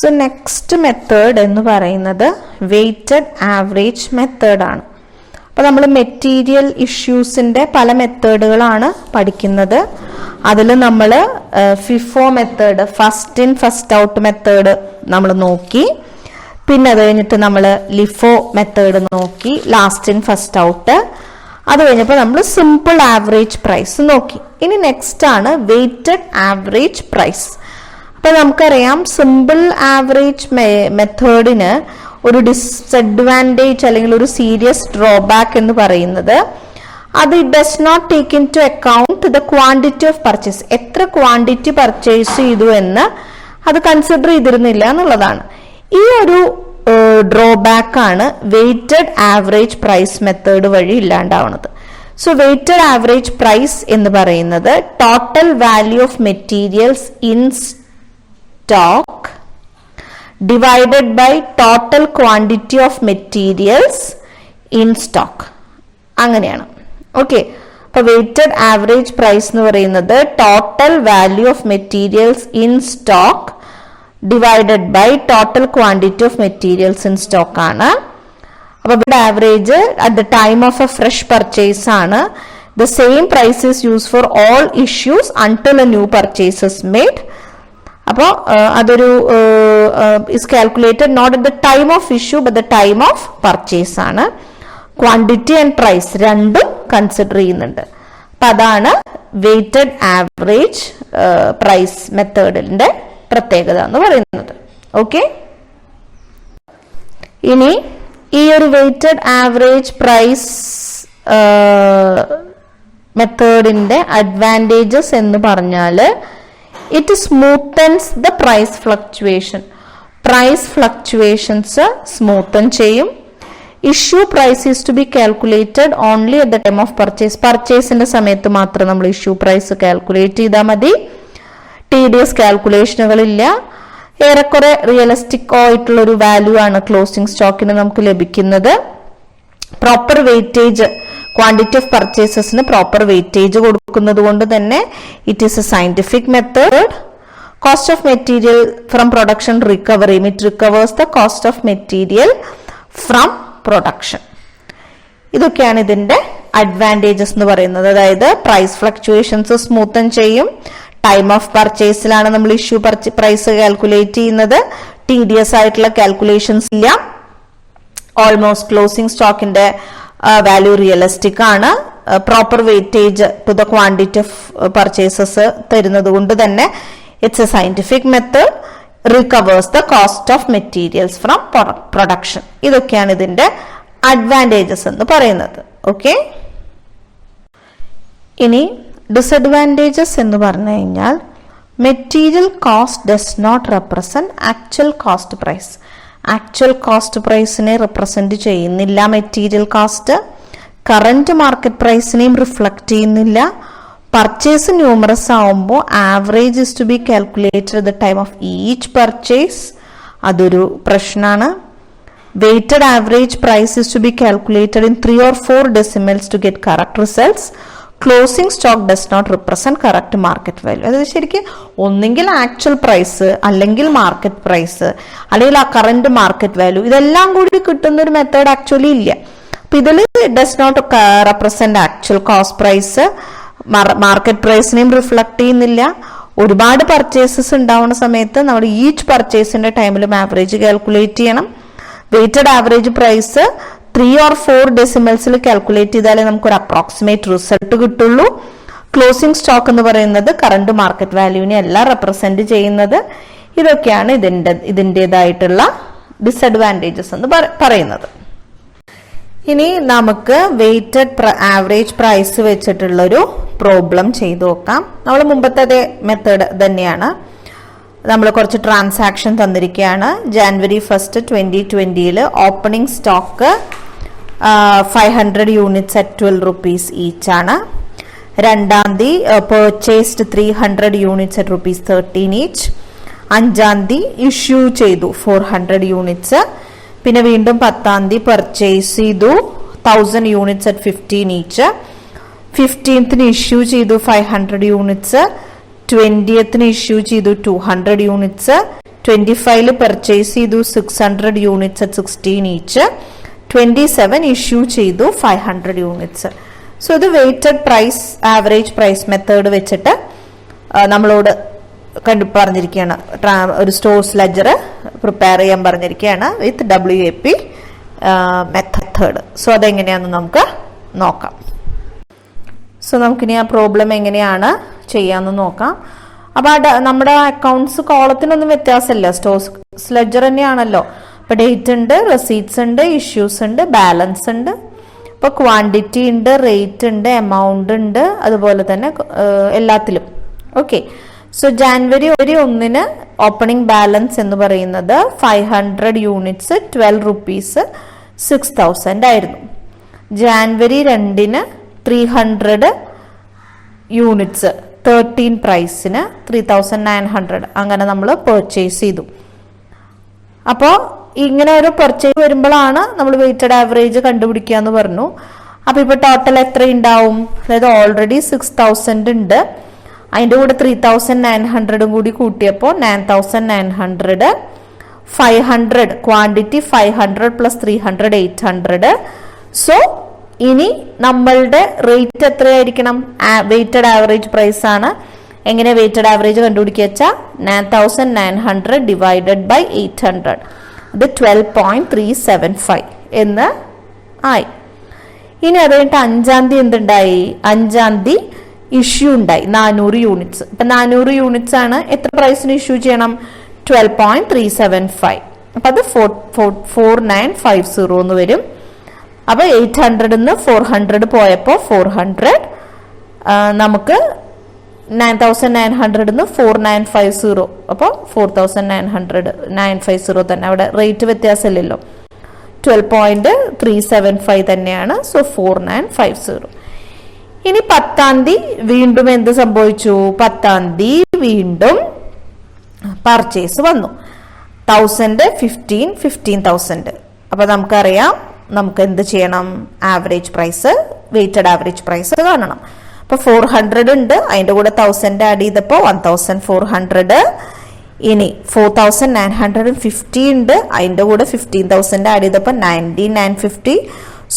So next method എന്ന് പറയുന്നത് weighted average മെത്തേഡാണ്. അപ്പോൾ നമ്മൾ മെറ്റീരിയൽ ഇഷ്യൂസിൻ്റെ പല മെത്തേഡുകളാണ് പഠിക്കുന്നത്. അതിൽ നമ്മൾ FIFO method, first in first out method നമ്മൾ നോക്കി. പിന്നെ അത് കഴിഞ്ഞിട്ട് നമ്മൾ ലിഫോ മെത്തേഡ് നോക്കി, ലാസ്റ്റ് ഇൻ ഫസ്റ്റ് ഔട്ട്. അത് കഴിഞ്ഞപ്പോൾ നമ്മൾ സിമ്പിൾ ആവറേജ് പ്രൈസ് നോക്കി. ഇനി നെക്സ്റ്റ് ആണ് വെയ്റ്റഡ് ആവറേജ് പ്രൈസ്. അപ്പോൾ നമുക്കറിയാം സിമ്പിൾ ആവറേജ് മെത്തേഡിന് ഒരു ഡിസഡ്വാൻറ്റേജ് അല്ലെങ്കിൽ ഒരു സീരിയസ് ഡ്രോബാക്ക് എന്ന് പറയുന്നത് അത് it does not take into account the quantity of purchase. എത്ര ക്വാണ്ടിറ്റി പർച്ചേസ് ചെയ്തു എന്ന് അത് കൺസിഡർ ചെയ്തിരുന്നില്ല എന്നുള്ളതാണ്. ഈ ഒരു ഡ്രോബാക്ക് ആണ് വെയ്റ്റഡ് ആവറേജ് പ്രൈസ് മെത്തേഡ് വഴി ഇല്ലാണ്ടാവുന്നത്. സോ വെയ്റ്റഡ് ആവറേജ് പ്രൈസ് എന്ന് പറയുന്നത് total value of materials in stock divided by total quantity of materials in stock, അങ്ങനെയാണ്. ഓക്കെ, അപ്പൊ വെയ്റ്റഡ് ആവറേജ് പ്രൈസ് എന്ന് പറയുന്നത് total value of materials in stock divided by total quantity of materials in stock ആണ്. അപ്പൊ ഇവിടെ average at the time of a fresh purchase ആണ്. The same price is use for all issues until a new purchase is made. അപ്പോൾ അതൊരു is calculated not at the time of issue but the time of purchase ആണ്. Quantity and price രണ്ടും consider ചെയ്യുന്നുണ്ട്. അപ്പൊ അതാണ് weighted average price മെത്തേഡിന്റെ പ്രത്യേകത എന്ന് പറയുന്നത്. ഓക്കെ, ഇനി ഈ ഒരു വെയ്റ്റഡ് ആവറേജ് പ്രൈസ് മെത്തേഡിന്റെ അഡ്വാൻറ്റേജസ് എന്ന് പറഞ്ഞാൽ it smoothens the price fluctuation. Price fluctuations smoothen ചെയ്യും. Issue price is to be calculated only at the time of purchase. പർച്ചേസിന്റെ സമയത്ത് മാത്രം നമ്മൾ ഇഷ്യൂ പ്രൈസ് കാൽക്കുലേറ്റ് ചെയ്താൽ മതി. TDS കാൽക്കുലേഷനുകളില്ല. ഏറെക്കുറെ റിയലിസ്റ്റിക് ആയിട്ടുള്ള ഒരു വാല്യൂ ആണ് ക്ലോസിംഗ് സ്റ്റോക്കിന് നമുക്ക് ലഭിക്കുന്നത്. പ്രോപ്പർ വെയിറ്റേജ്, ക്വാണ്ടിറ്റി ഓഫ് പർച്ചേസസിന് പ്രോപ്പർ വെയിറ്റേജ് കൊടുക്കുന്നത് കൊണ്ട് തന്നെ it is a scientific method. Cost of material from production recovery, it recovers the cost of material from production. ഇതൊക്കെയാണ് ഇതിന്റെ അഡ്വാൻറ്റേജസ് എന്ന് പറയുന്നത്. അതായത് പ്രൈസ് ഫ്ലക്ച്വേഷൻസ് സ്മൂത്തൻ ചെയ്യും. ടൈം ഓഫ് പർച്ചേസിലാണ് നമ്മൾ ഇഷ്യൂ പ്രൈസ് കാൽക്കുലേറ്റ് ചെയ്യുന്നത്. TDS ആയിട്ടുള്ള കാൽക്കുലേഷൻസ് ഇല്ല. ഓൾമോസ്റ്റ് ക്ലോസിംഗ് സ്റ്റോക്കിന്റെ വാല്യൂ റിയലിസ്റ്റിക് ആണ്. Proper weightage to the quantity of purchases തരുന്നത് കൊണ്ട് തന്നെ it's A scientific method. Recovers the cost of materials from production. ഇതൊക്കെയാണ് ഇതിന്റെ അഡ്വാൻറ്റേജസ് എന്ന് പറയുന്നത്. ഓക്കെ, ഇനി ഡിസഡ്വാൻറ്റേജസ് എന്ന് പറഞ്ഞു കഴിഞ്ഞാൽ material cost does not represent actual cost price. Actual cost പ്രൈസിനെ റെപ്രസെന്റ് ചെയ്യുന്നില്ല മെറ്റീരിയൽ കോസ്റ്റ്. കറന്റ് മാർക്കറ്റ് പ്രൈസിനെയും റിഫ്ലക്ട് ചെയ്യുന്നില്ല. പർച്ചേസ് ന്യൂമറസ് ആവുമ്പോൾ average is to be calculated at the time of each purchase. അതൊരു പ്രശ്നമാണ്. Weighted average price is to be calculated in 3 or 4 decimals to get correct results. Closing stock does not represent correct market value. അതായത് ശരിക്കും ഒന്നെങ്കിൽ actual price, അല്ലെങ്കിൽ market price, അല്ലെങ്കിൽ ആ current market value, ഇതെല്ലാം കൂടി കിട്ടുന്ന ഒരു മെത്തേഡ് ആക്ച്വലി ഇല്ല. അപ്പൊ ഇതിൽ does not represent actual cost price, market പ്രൈസിനെയും റിഫ്ലക്ട് ചെയ്യുന്നില്ല. ഒരുപാട് പർച്ചേസസ് ഉണ്ടാവുന്ന സമയത്ത് നമ്മൾ ഈച്ച് പർച്ചേസിന്റെ ടൈമിലും ആവറേജ് കാൽക്കുലേറ്റ് ചെയ്യണം. Weighted average price 3 or 4 decimals calculate ചെയ്താലേ നമുക്കൊരു അപ്രോക്സിമേറ്റ് റിസൾട്ട് കിട്ടുള്ളൂ. ക്ലോസിംഗ് സ്റ്റോക്ക് എന്ന് പറയുന്നത് കറന്റ് മാർക്കറ്റ് വാല്യൂവിനെ അല്ല റെപ്രസെന്റ് ചെയ്യുന്നത്. ഇതൊക്കെയാണ് ഇതിൻ്റെതായിട്ടുള്ള ഡിസഡ്വാൻറ്റേജസ് എന്ന് പറയുന്നത്. ഇനി നമുക്ക് വെയ്റ്റഡ് ആവറേജ് പ്രൈസ് വെച്ചിട്ടുള്ളൊരു പ്രോബ്ലം ചെയ്തു നോക്കാം. നമ്മൾ മുമ്പത്തെ മെത്തേഡ് തന്നെയാണ്. നമ്മൾ കുറച്ച് ട്രാൻസാക്ഷൻ തന്നിരിക്കുകയാണ്. January 1, 2020 opening stock 500 units at 12 rupees each ആണ്. 2-ാം തീയതി purchased 300 units at rupees 13 each. 5-ാം തീയതി ഇഷ്യൂ ചെയ്തു 400 units. പിന്നെ വീണ്ടും 10-ാം തീയതി പർച്ചേസ് ചെയ്തു 1000 units at 15 each. 15th issue ചെയ്തു 500 units. 20th ഇഷ്യൂ ചെയ്തു 200 units. 25 പർച്ചേസ് ചെയ്തു 600 യൂണിറ്റ്സ് അറ്റ് 16 ഈച്ച്. 27 ഇഷ്യൂ ചെയ്തു 500 യൂണിറ്റ്സ്. സോ ഇത് weighted price average price method വെച്ചിട്ട് നമ്മളോട് പറഞ്ഞിരിക്കുകയാണ്. ഒരു സ്റ്റോഴ്സ് ലെഡ്ജർ പ്രിപ്പയർ ചെയ്യാൻ പറഞ്ഞിരിക്കുകയാണ് വിത്ത് WAP മെത്തേഡ്. സോ അതെങ്ങനെയാണെന്ന് നമുക്ക് നോക്കാം. സോ നമുക്കിനി ആ പ്രോബ്ലം എങ്ങനെയാണ് ചെയ്യാമെന്ന് നോക്കാം. അപ്പോൾ നമ്മുടെ അക്കൗണ്ട്സ് കോളത്തിനൊന്നും വ്യത്യാസമില്ല, സ്റ്റോഴ്സ് ലെഡ്ജർ തന്നെയാണല്ലോ. അപ്പോൾ ഡേറ്റ് ഉണ്ട്, റെസീറ്റ്സ് ഉണ്ട്, ഇഷ്യൂസ് ഉണ്ട്, ബാലൻസ് ഉണ്ട്. ഇപ്പോൾ ക്വാണ്ടിറ്റി ഉണ്ട്, റേറ്റ് ഉണ്ട്, എമൗണ്ട് ഉണ്ട്, അതുപോലെ തന്നെ എല്ലാത്തിലും. Okay. So January 1 opening balance എന്ന് പറയുന്നത് 500 യൂണിറ്റ്സ് 12 rupees 6,000 ആയിരുന്നു. ജാനുവരി 2 300 യൂണിറ്റ്സ് 13 പ്രൈസിന് 3,900 അങ്ങനെ നമ്മൾ പർച്ചേസ് ചെയ്തു. അപ്പോൾ ഇങ്ങനെ ഒരു പർച്ചേസ് വരുമ്പോഴാണ് നമ്മൾ വെയ്റ്റഡ് ആവറേജ് കണ്ടുപിടിക്കുക എന്ന് പറഞ്ഞു. അപ്പോൾ ഇപ്പോൾ ടോട്ടൽ എത്ര ഉണ്ടാവും? അതായത് ഓൾറെഡി 6,000 ഉണ്ട്, അതിൻ്റെ കൂടെ 3,900 കൂടി കൂട്ടിയപ്പോൾ 9,900. 500 ക്വാണ്ടിറ്റി 500 പ്ലസ് 300 800. സോ ഇനി നമ്മളുടെ റേറ്റ് എത്രയായിരിക്കണം? വെയ്റ്റഡ് ആവറേജ് പ്രൈസ് ആണ്. എങ്ങനെ വെയ്റ്റഡ് ആവറേജ് കണ്ടുപിടിക്കുക വെച്ചാൽ 9,900 ഡിവൈഡഡ് ബൈ 800, അത് 12.375 എന്ന് ആയി. ഇനി അത് കഴിഞ്ഞിട്ട് 5-ാം തീയതി എന്തുണ്ടായി? 5-ാം തീയതി ഇഷ്യൂ ഉണ്ടായി 400 യൂണിറ്റ്സ്. ഇപ്പൊ 400 യൂണിറ്റ്സ് ആണ്. എത്ര പ്രൈസിന് ഇഷ്യൂ ചെയ്യണം? 12.375. അപ്പൊ അത് 4950 എന്ന് വരും. അപ്പൊ 800 400 പോയപ്പോ 400, നമുക്ക് 9,900 4950, അപ്പോൾ 4,950 തന്നെ. അവിടെ റേറ്റ് വ്യത്യാസമില്ലല്ലോ, 12.375 തന്നെയാണ്. സോ 4950. ഇനി 10-ാം തീയതി വീണ്ടും എന്ത് സംഭവിച്ചു? 10-ാം തീയതി വീണ്ടും പർച്ചേസ് വന്നു 1000 15 15,000. അപ്പൊ നമുക്കറിയാം നമുക്ക് എന്ത് ചെയ്യണം? Average price, weighted average price കാണണം. അപ്പൊ 400 ഉണ്ട്, അതിന്റെ കൂടെ 1000 ആഡ് ചെയ്തപ്പോ 1400. ഇനി 4,950 ഉണ്ട്, അതിന്റെ കൂടെ 15,000 ആഡ് ചെയ്തപ്പോ 19,950.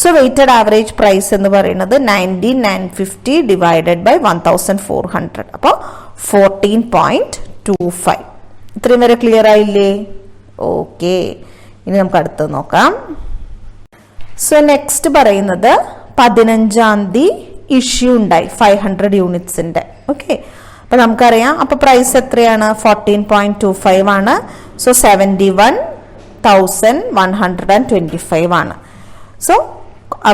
സോ വെയ്റ്റഡ് ആവറേജ് പ്രൈസ് എന്ന് പറയുന്നത് 19,950 ഡിവൈഡഡ് ബൈ 1,400, അപ്പോൾ 14.25. ഇത്രയും വരെ ക്ലിയർ ആയില്ലേ? ഓക്കെ. ഇനി നമുക്ക് അടുത്ത് നോക്കാം. സോ നെക്സ്റ്റ് പറയുന്നത് 15-ാം തീയതി ഇഷ്യൂ ഉണ്ടായി 500 യൂണിറ്റ്സിന്റെ. ഓക്കെ. അപ്പൊ നമുക്കറിയാം, അപ്പൊ പ്രൈസ് എത്രയാണ്? 14.25 ആണ്. സോ 71,125 ആണ്. സോ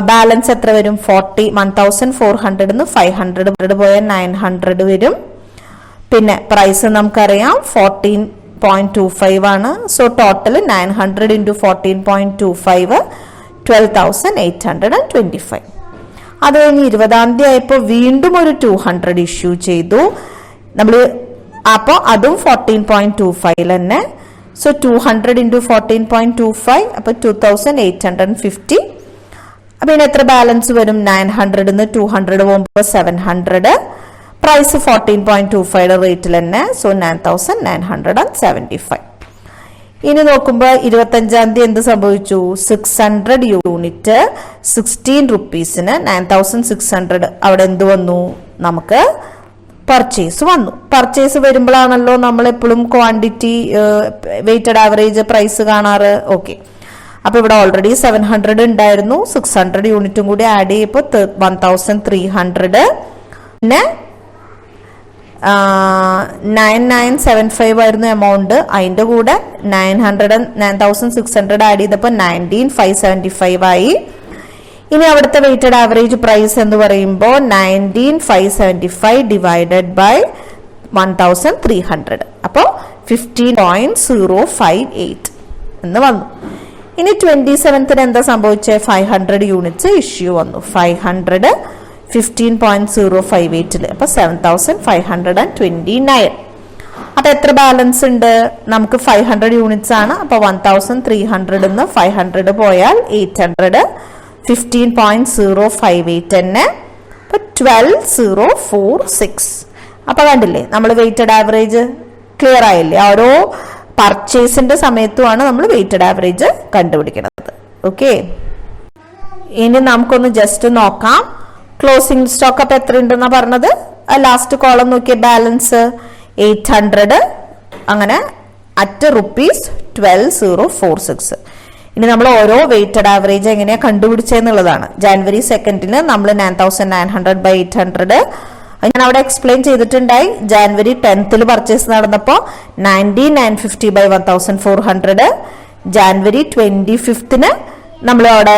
ബാലൻസ് എത്ര വരും? 1,400 500 പോയാൽ 900 വരും. പിന്നെ പ്രൈസ് നമുക്കറിയാം 14.25 ആണ്. So total 900 into 14.25 12,825. അത് കഴിഞ്ഞ് 20-ാം തീയതി ആയപ്പോൾ വീണ്ടും ഒരു 200 ഇഷ്യൂ ചെയ്തു നമ്മൾ. അപ്പോൾ അതും 14.25 തന്നെ. സോ 200 ഇൻറ്റു 14.25 അപ്പോൾ 2,850. അപ്പൊ ഇനി എത്ര ബാലൻസ് വരും? 900 200 പോകുമ്പോൾ 700. പ്രൈസ് 14.25 റേറ്റിൽ തന്നെ. സോ 9,975. ഇനി നോക്കുമ്പോൾ 25-ാം തീയതി എന്ത് സംഭവിച്ചു? 600 യൂണിറ്റ് 16 rupeesന് 9,600. അവിടെ എന്ത് വന്നു? നമുക്ക് പർച്ചേസ് വന്നു. പർച്ചേസ് വരുമ്പോഴാണല്ലോ നമ്മൾ എപ്പോഴും ക്വാണ്ടിറ്റി വെയ്റ്റഡ് ആവറേജ് പ്രൈസ് കാണാറ്. ഓക്കെ. അപ്പൊ ഇവിടെ ഓൾറെഡി 700 ഉണ്ടായിരുന്നു, 600 യൂണിറ്റും കൂടി ആഡ് ചെയ്യപ്പോൾ 1,300. പിന്നെ 9,975 ആയിരുന്നു എമൗണ്ട്, അതിന്റെ കൂടെ 9,600 ആഡ് ചെയ്തപ്പോൾ 19,575 ആയി. ഇനി അവിടുത്തെ വെയ്റ്റഡ് ആവറേജ് പ്രൈസ് എന്ന് പറയുമ്പോൾ 19,575 ഡിവൈഡഡ് ബൈ 1,300, അപ്പോൾ 15.058 എന്ന് വന്നു. ഇനി 27-ന് എന്താ സംഭവിച്ചത്? 500 യൂണിറ്റ്സ് ഇഷ്യൂ വന്നു. 500 15.058, അപ്പൊ 7,529. അപ്പൊ എത്ര ബാലൻസ് ഉണ്ട്? നമുക്ക് 500 യൂണിറ്റ്സ് ആണ്. അപ്പൊ 1,300 500 പോയാൽ 800, 15.058 തന്നെ. അപ്പൊ 12,046. അപ്പൊ കണ്ടില്ലേ, നമ്മൾ വെയ്റ്റഡ് ആവറേജ് ക്ലിയർ ആയില്ലേ? ഓരോ പർച്ചേസിന്റെ സമയത്തുമാണ് നമ്മൾ വെയിറ്റഡ് ആവറേജ് കണ്ടുപിടിക്കുന്നത്. ഓക്കെ, ഇനി നമുക്കൊന്ന് ജസ്റ്റ് നോക്കാം. ക്ലോസിംഗ് സ്റ്റോക്ക് അപ്പൊ എത്ര ഉണ്ടെന്നാ പറഞ്ഞത്? ലാസ്റ്റ് കോളം നോക്കിയ ബാലൻസ് 800, അങ്ങനെ അറ്റ് ₹12,046. ഇനി നമ്മൾ ഓരോ വെയിറ്റഡ് ആവറേജ് എങ്ങനെയാ കണ്ടുപിടിച്ചെന്നുള്ളതാണ്. ജാനുവരി 2 നമ്മൾ 9,900/800 ഞാൻ അവിടെ എക്സ്പ്ലെയിൻ ചെയ്തിട്ടുണ്ടായി. ജാനുവരി 10 പർച്ചേസ് നടന്നപ്പോ 19,950/1400. ജാനുവരി 25 നമ്മൾ അവിടെ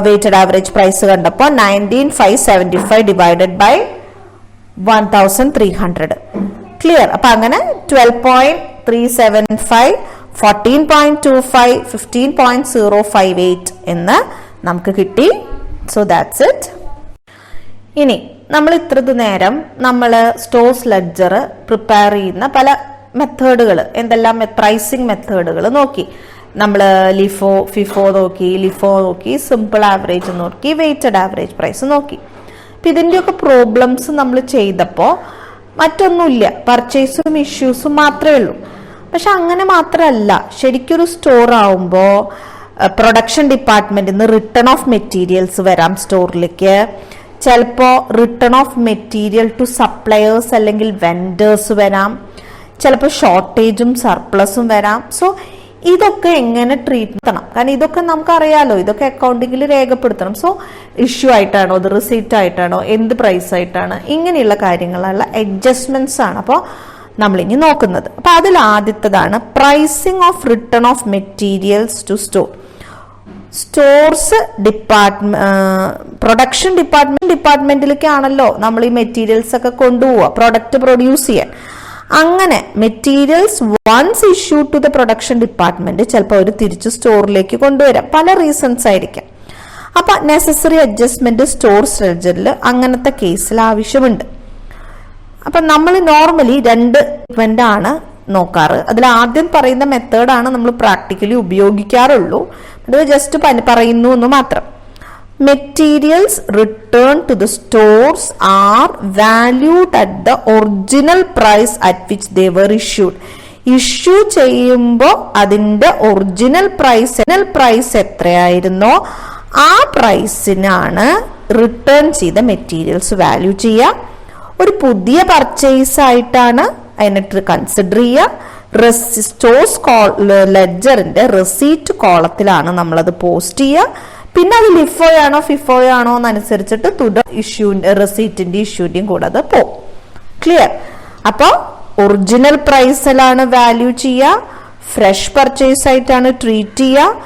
വെയിറ്റഡ് ആവറേജ് പ്രൈസ് കണ്ടപ്പോ 19,575/1300. ക്ലിയർ? അപ്പൊ അങ്ങനെ 12.375, 14.25, 15.058 എന്ന് നമുക്ക് കിട്ടി. So that's it. ഇനി നമ്മൾ ഇത്രതു നേരം നമ്മൾ സ്റ്റോഴ്സ് ലെഡ്ജർ പ്രിപ്പയർ ചെയ്യുന്ന പല മെത്തേഡുകൾ, എന്തെല്ലാം പ്രൈസിങ് മെത്തേഡുകൾ നോക്കി. നമ്മൾ ലിഫോ, ഫിഫോ നോക്കി, സിമ്പിൾ ആവറേജ് നോക്കി, വെയിറ്റഡ് ആവറേജ് പ്രൈസ് നോക്കി. അപ്പം ഇതിൻ്റെയൊക്കെ പ്രോബ്ലംസ് നമ്മൾ ചെയ്തപ്പോൾ മറ്റൊന്നുമില്ല, പർച്ചേസും ഇഷ്യൂസും മാത്രമേ ഉള്ളൂ. പക്ഷെ അങ്ങനെ മാത്രമല്ല, ശരിക്കൊരു സ്റ്റോർ ആവുമ്പോൾ പ്രൊഡക്ഷൻ ഡിപ്പാർട്ട്മെന്റിൽ നിന്ന് റിട്ടേൺ ഓഫ് മെറ്റീരിയൽസ് വരാം സ്റ്റോറിലേക്ക്. ചിലപ്പോൾ return of material to suppliers അല്ലെങ്കിൽ വെൻഡേഴ്സ് വരാം. ചിലപ്പോൾ ഷോർട്ടേജും സർപ്ലസും വരാം. സോ ഇതൊക്കെ എങ്ങനെ ട്രീറ്റ് ചെയ്യണം? കാരണം ഇതൊക്കെ നമുക്കറിയാലോ, ഇതൊക്കെ അക്കൗണ്ടിങ്ങിൽ രേഖപ്പെടുത്തണം. സോ ഇഷ്യൂ ആയിട്ടാണോ, അത് റിസീറ്റ് ആയിട്ടാണോ, എന്ത് പ്രൈസ് ആയിട്ടാണ്, ഇങ്ങനെയുള്ള കാര്യങ്ങളുള്ള അഡ്ജസ്റ്റ്മെന്റ്സ് ആണ് അപ്പോൾ നമ്മളിനി നോക്കുന്നത്. അപ്പൊ അതിൽ ആദ്യത്തേതാണ് pricing of return of materials to store. Stores production ഡിപ്പാർട്ട്മെന്റിലേക്കാണല്ലോ നമ്മൾ ഈ മെറ്റീരിയൽസ് ഒക്കെ കൊണ്ടുപോവുക, പ്രൊഡക്റ്റ് പ്രൊഡ്യൂസ് ചെയ്യാൻ. അങ്ങനെ materials once issue to the production department ചിലപ്പോൾ അവർ തിരിച്ച് സ്റ്റോറിലേക്ക് കൊണ്ടുവരാം. പല റീസൺസ് ആയിരിക്കാം. അപ്പൊ നെസസറി അഡ്ജസ്റ്റ്മെന്റ് സ്റ്റോർസ് ലെഡ്ജറിൽ അങ്ങനത്തെ കേസിൽ ആവശ്യമുണ്ട്. അപ്പൊ നമ്മൾ നോർമലി 2 ആണ് നോക്കാറ്. അതിൽ ആദ്യം പറയുന്ന മെത്തേഡാണ് നമ്മൾ പ്രാക്ടിക്കലി ഉപയോഗിക്കാറുള്ളൂ. അത് ജസ്റ്റ് പറയുന്നു എന്ന് മാത്രം. Materials returned to the stores are valued at the original price at which they were issued. Issue ചെയ്യുമ്പോൾ അതിന്റെ ഒറിജിനൽ പ്രൈസ് എത്രയായിരുന്നോ ആ പ്രൈസിനാണ് റിട്ടേൺ ചെയ്ത മെറ്റീരിയൽസ് വാല്യൂ ചെയ്യുക. ഒരു പുതിയ പർച്ചേസ് ആയിട്ടാണ് അതിനെ കൺസിഡർ ചെയ്യുക. സ്റ്റോഴ്സ് ലെഡ്ജറിന്റെ റെസീറ്റ് കോളത്തിലാണ് നമ്മളത് പോസ്റ്റ് ചെയ്യുക. പിന്നെ അത് ലിഫോയാണോ ഫിഫോയാണോ എന്നനുസരിച്ചിട്ട് റെസീറ്റിന്റെ ഇഷ്യൂന്റെയും കൂടെ അത് പോകും. ക്ലിയർ? അപ്പോൾ ഒറിജിനൽ പ്രൈസിലാണ് വാല്യൂ ചെയ്യുക, ഫ്രഷ് പർച്ചേസ് ആയിട്ടാണ് ട്രീറ്റ് ചെയ്യുക,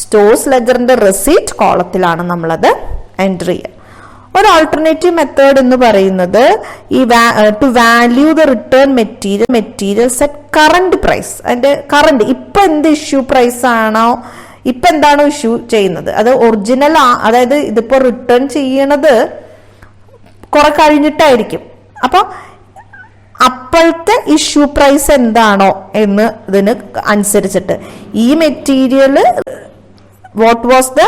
സ്റ്റോഴ്സ് ലെഡ്ജറിന്റെ റെസീറ്റ് കോളത്തിലാണ് നമ്മളത് എൻട്രി ചെയ്യുക. ഒരു ആൾട്ടർനേറ്റീവ് മെത്തേഡ് എന്ന് പറയുന്നത് ഈ to value the return materials at current price. അതിന്റെ കറന്റ് ഇപ്പൊ എന്ത് ഇഷ്യൂ പ്രൈസ് ആണോ, ഇപ്പൊ എന്താണോ ഇഷ്യൂ ചെയ്യുന്നത് അത് ഒറിജിനൽ, അതായത് ഇതിപ്പോ റിട്ടേൺ ചെയ്യണത് കുറെ കഴിഞ്ഞിട്ടായിരിക്കും. അപ്പൊ അപ്പോഴത്തെ ഇഷ്യൂ പ്രൈസ് എന്താണോ എന്ന് ഇതിന് അനുസരിച്ചിട്ട് ഈ material what was the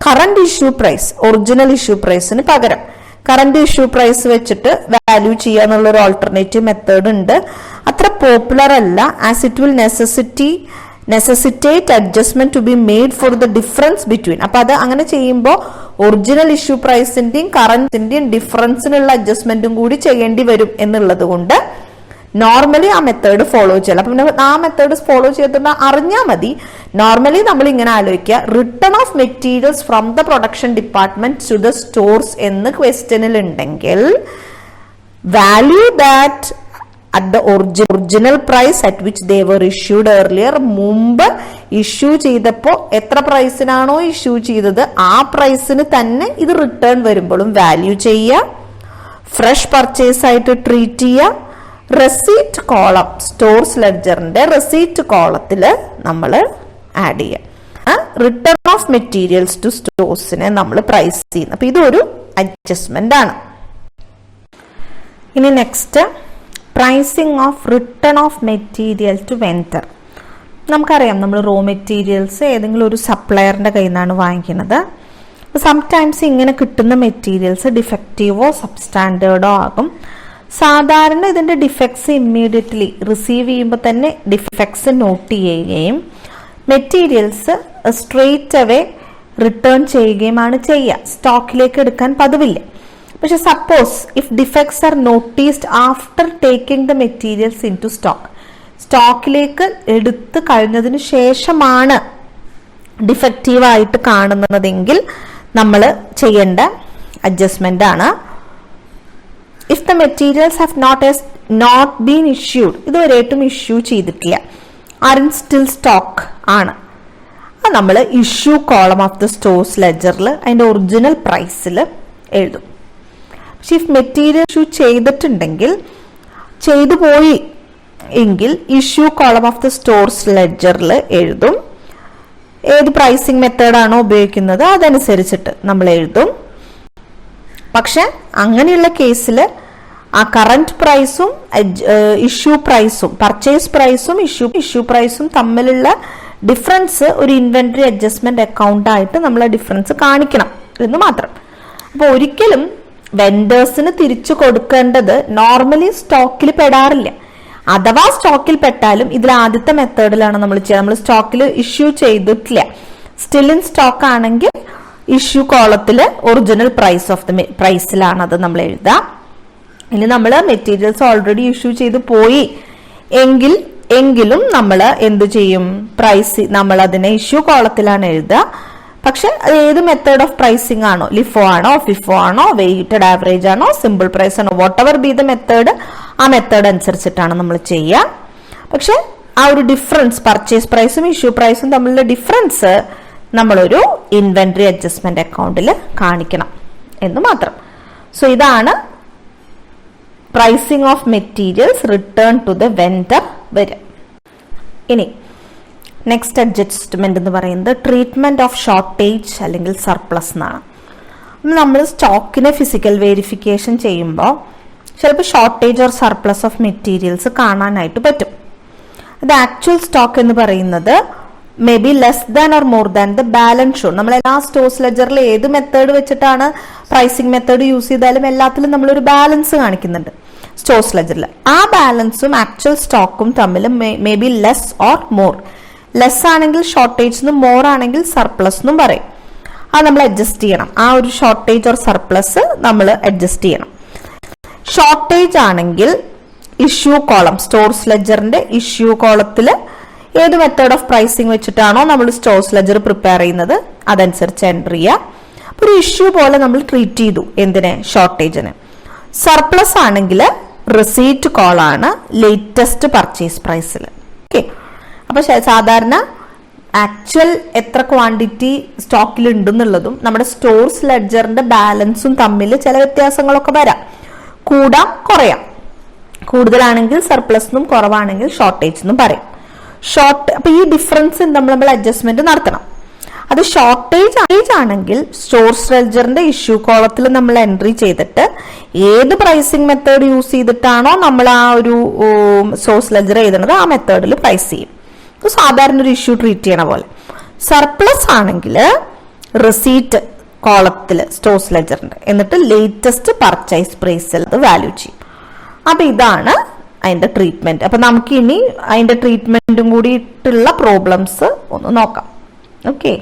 current issue price, original issue പ്രൈസിന് പകരം കറന്റ് ഇഷ്യൂ പ്രൈസ് വെച്ചിട്ട് വാല്യൂ ചെയ്യുക എന്നുള്ള ഒരു ഓൾട്ടർനേറ്റീവ് മെത്തേഡ് ഉണ്ട്. അത്ര പോപ്പുലർ അല്ല, as it will necessitate adjustment to be made for the difference between. അപ്പൊ അത് അങ്ങനെ ചെയ്യുമ്പോൾ ഒറിജിനൽ ഇഷ്യൂ പ്രൈസിന്റെയും കറന്റിന്റെയും ഡിഫറൻസിനുള്ള അഡ്ജസ്റ്റ്മെന്റും കൂടി ചെയ്യേണ്ടി വരും എന്നുള്ളത് കൊണ്ട് നോർമലി ആ മെത്തേഡ് ഫോളോ ചെയ്യണം. അപ്പൊ ആ മെത്തേഡ് ഫോളോ ചെയ്തിട്ട് അറിഞ്ഞാൽ മതി. നോർമലി നമ്മൾ ഇങ്ങനെ ആലോചിക്കുക, return of materials from the production department to the stores എന്ന് ക്വസ്റ്റ്യനിൽ ഉണ്ടെങ്കിൽ value that at the original price at which they were issued earlier. മുമ്പ് ഇഷ്യൂ ചെയ്തപ്പോൾ എത്ര പ്രൈസിനാണോ ഇഷ്യൂ ചെയ്തത് ആ പ്രൈസിന് തന്നെ ഇത് റിട്ടേൺ വരുമ്പോഴും വാല്യൂ ചെയ്യുക, ഫ്രഷ് പർച്ചേസ് ആയിട്ട് ട്രീറ്റ് ചെയ്യുക. റെസീറ്റ് കോളം, സ്റ്റോർസ് ലെഡ്ജറിന്റെ റെസീറ്റ് കോളത്തിൽ നമ്മൾ ആഡ് ചെയ്യുക. റിട്ടേൺ ഓഫ് മെറ്റീരിയൽസ് ടു സ്റ്റോഴ്സിനെ നമ്മൾ പ്രൈസ് ചെയ്യുന്നത്. അപ്പൊ ഇതൊരു അഡ്ജസ്റ്റ്മെന്റ് ആണ്. ഇനി next pricing of return of material to vendor. നമുക്കറിയാം നമ്മൾ റോ മെറ്റീരിയൽസ് ഏതെങ്കിലും ഒരു സപ്ലയറിന്റെ കയ്യിൽ നിന്നാണ് വാങ്ങിക്കുന്നത്. സംടൈംസ് ഇങ്ങനെ കിട്ടുന്ന മെറ്റീരിയൽസ് ഡിഫക്റ്റീവോ സബ്സ്റ്റാൻഡേർഡോ ആകും. സാധാരണ ഇതിന്റെ ഡിഫക്ട്സ് ഇമ്മീഡിയറ്റ്ലി റിസീവ് ചെയ്യുമ്പോൾ തന്നെ ഡിഫക്ട്സ് നോട്ട് ചെയ്യുകയും മെറ്റീരിയൽസ് സ്ട്രെയിറ്റ് അവേ റിട്ടേൺ ചെയ്യുകയുമാണ് ചെയ്യുക. സ്റ്റോക്കിലേക്ക് എടുക്കാൻ പതിവില്ല. പക്ഷെ suppose if defects are noticed after taking the materials into സ്റ്റോക്കിലേക്ക് എടുത്ത് കഴിഞ്ഞതിന് ശേഷമാണ് ഡിഫക്റ്റീവായിട്ട് കാണുന്നതെങ്കിൽ നമ്മൾ ചെയ്യേണ്ട അഡ്ജസ്റ്റ്മെന്റ് ആണ്. If the materials have not been issued, ഇതുവരെയായിട്ടും ഇഷ്യൂ ചെയ്തിട്ടില്ല, ആർ ഇൻ സ്റ്റിൽ സ്റ്റോക്ക് ആണ്, അത് നമ്മൾ issue column of the stores ലെഡ്ജറിൽ അതിന്റെ ഒറിജിനൽ പ്രൈസിൽ എഴുതും. പക്ഷെ ഇഫ് മെറ്റീരിയൽ ഇഷ്യൂ ചെയ്തിട്ടുണ്ടെങ്കിൽ, ചെയ്തു പോയി എങ്കിൽ issue column of the stores ലെഡ്ജറിൽ എഴുതും. ഏത് പ്രൈസിങ് മെത്തേഡാണോ ഉപയോഗിക്കുന്നത് അതനുസരിച്ചിട്ട് നമ്മൾ എഴുതും. പക്ഷെ അങ്ങനെയുള്ള കേസിൽ ആ കറന്റ് പ്രൈസും ഇഷ്യൂ പ്രൈസും, പർച്ചേസ് പ്രൈസും ഇഷ്യൂ പ്രൈസും തമ്മിലുള്ള ഡിഫറൻസ് ഒരു ഇൻവെന്ററി അഡ്ജസ്റ്റ്മെന്റ് അക്കൗണ്ട് ആയിട്ട് നമ്മൾ ഡിഫറൻസ് കാണിക്കണം എന്ന് മാത്രം. അപ്പോൾ ഒരിക്കലും വെൻഡേഴ്സിന് തിരിച്ചു കൊടുക്കേണ്ടത് നോർമലി സ്റ്റോക്കിൽ പെടാറില്ല. അഥവാ സ്റ്റോക്കിൽ പെട്ടാലും ഇതിൽ ആദ്യത്തെ മെത്തേഡിലാണ് നമ്മൾ ചെയ്യുക. നമ്മൾ സ്റ്റോക്കിൽ ഇഷ്യൂ ചെയ്തിട്ടില്ല, സ്റ്റിൽ ഇൻ സ്റ്റോക്ക് ആണെങ്കിൽ ഇഷ്യൂ കോളത്തിൽ ഒറിജിനൽ പ്രൈസ് ഓഫ് ദ പ്രൈസിലാണ് അത് നമ്മൾ എഴുതുക. ഇനി നമ്മൾ മെറ്റീരിയൽസ് ഓൾറെഡി ഇഷ്യൂ ചെയ്ത് പോയി എങ്കിലും നമ്മൾ എന്ത് ചെയ്യും, പ്രൈസ് നമ്മൾ അതിനെ ഇഷ്യൂ കോളത്തിലാണ് എഴുതുക. പക്ഷെ അത് ഏത് മെത്തേഡ് ഓഫ് പ്രൈസിംഗ് ആണോ, ലിഫോ ആണോ, ഫിഫോ ആണോ, വെയ്റ്റഡ് ആവറേജ് ആണോ, സിമ്പിൾ പ്രൈസ് ആണോ, what ever B the method, ആ മെത്തേഡ് അനുസരിച്ചിട്ടാണ് നമ്മൾ ചെയ്യുക. പക്ഷെ ആ ഒരു ഡിഫറൻസ്, പർച്ചേസ് പ്രൈസും ഇഷ്യൂ പ്രൈസും തമ്മിലുള്ള ഡിഫറൻസ് നമ്മളൊരു ഇൻവെന്ററി അഡ്ജസ്റ്റ്മെന്റ് അക്കൗണ്ടിൽ കാണിക്കണം എന്ന് മാത്രം. സോ ഇതാണ് pricing of materials return to the vendor വരിക. ഇനി നെക്സ്റ്റ് അഡ്ജസ്റ്റ്മെന്റ് എന്ന് പറയുന്നത് ട്രീറ്റ്മെന്റ് ഓഫ് ഷോർട്ടേജ് അല്ലെങ്കിൽ സർപ്ലസ് എന്നാണ്. നമ്മൾ സ്റ്റോക്കിനെ ഫിസിക്കൽ വെരിഫിക്കേഷൻ ചെയ്യുമ്പോൾ ചിലപ്പോൾ shortage or surplus of materials കാണാനായിട്ട് പറ്റും. അത് ആക്ച്വൽ സ്റ്റോക്ക് എന്ന് പറയുന്നത് may be less than or more than the balance show. നമ്മൾ എല്ലാ സ്റ്റോഴ്സ് ലെഡ്ജറിൽ ഏത് മെത്തേഡ് വെച്ചിട്ടാണ് പ്രൈസിംഗ് മെത്തേഡ് യൂസ് ചെയ്താലും എല്ലാത്തിലും നമ്മളൊരു ബാലൻസ് കാണിക്കുന്നുണ്ട് സ്റ്റോഴ്സ് ലെഡ്ജറിൽ. ആ ബാലൻസും ആക്ച്വൽ സ്റ്റോക്കും തമ്മിൽ may be less or more. Less ആണെങ്കിൽ ഷോർട്ടേജ് എന്നും മോർ ആണെങ്കിൽ സർപ്ലസ് എന്നും പറയും. അത് നമ്മൾ അഡ്ജസ്റ്റ് ചെയ്യണം. ആ ഒരു ഷോർട്ടേജ് ഓർ സർപ്ലസ് നമ്മൾ അഡ്ജസ്റ്റ് ചെയ്യണം. ഷോർട്ടേജ് ആണെങ്കിൽ ഇഷ്യൂ കോളം, സ്റ്റോഴ്സ് ലെഡ്ജറിന്റെ ഇഷ്യൂ കോളത്തിൽ ഏത് മെത്തേഡ് ഓഫ് പ്രൈസിംഗ് വെച്ചിട്ടാണോ നമ്മൾ സ്റ്റോഴ്സ് ലെഡ്ജർ പ്രിപ്പയർ ചെയ്യുന്നത് അതനുസരിച്ച് എൻട്രി ചെയ്യുക. ഒരു ഇഷ്യൂ പോലെ നമ്മൾ ട്രീറ്റ് ചെയ്തു എന്തിനെ, ഷോർട്ടേജിന്. സർപ്ലസ് ആണെങ്കിൽ റിസീറ്റ് കോൾ ആണ് ലേറ്റസ്റ്റ് പർച്ചേസ് പ്രൈസിൽ. ഓക്കെ, അപ്പൊ സാധാരണ ആക്ച്വൽ എത്ര ക്വാണ്ടിറ്റി സ്റ്റോക്കിൽ ഉണ്ടെന്നുള്ളതും നമ്മുടെ സ്റ്റോഴ്സ് ലെഡ്ജറിന്റെ ബാലൻസും തമ്മിൽ ചില വ്യത്യാസങ്ങളൊക്കെ വരാം, കൂടാം കുറയാം. കൂടുതലാണെങ്കിൽ സർപ്ലസ് എന്നും കുറവാണെങ്കിൽ ഷോർട്ടേജ് എന്നും പറയും. അപ്പൊ ഈ ഡിഫറൻസ് നമ്മൾ അഡ്ജസ്റ്റ്മെന്റ് നടത്തണം. അത് ഷോർട്ടേജ് ആണെങ്കിൽ സ്റ്റോഴ്സ് ലെഡ്ജറിന്റെ ഇഷ്യൂ കോളത്തിൽ നമ്മൾ എൻട്രി ചെയ്തിട്ട് ഏത് പ്രൈസിംഗ് മെത്തേഡ് യൂസ് ചെയ്തിട്ടാണോ നമ്മൾ ആ ഒരു സ്റ്റോഴ്സ് ലെഡ്ജർ എഴുതുന്നത് ആ മെത്തേഡിൽ പ്രൈസ് ചെയ്യും, സാധാരണ ഒരു ഇഷ്യൂ ട്രീറ്റ് ചെയ്യണ പോലെ. സർപ്ലസ് ആണെങ്കിൽ റിസീറ്റ് കോളത്തിൽ സ്റ്റോഴ്സ് ലെഡ്ജറിന്റെ എന്നിട്ട് ലേറ്റസ്റ്റ് പർച്ചേസ് പ്രൈസിൽ അത് വാല്യൂ ചെയ്യും. അപ്പൊ ഇതാണ് അതിന്റെ ട്രീറ്റ്മെന്റ്. അപ്പൊ നമുക്ക് ഇനി അതിന്റെ ട്രീറ്റ്മെന്റും കൂടിയിട്ടുള്ള പ്രോബ്ലംസ് ഒന്ന് നോക്കാം. ഓക്കെ.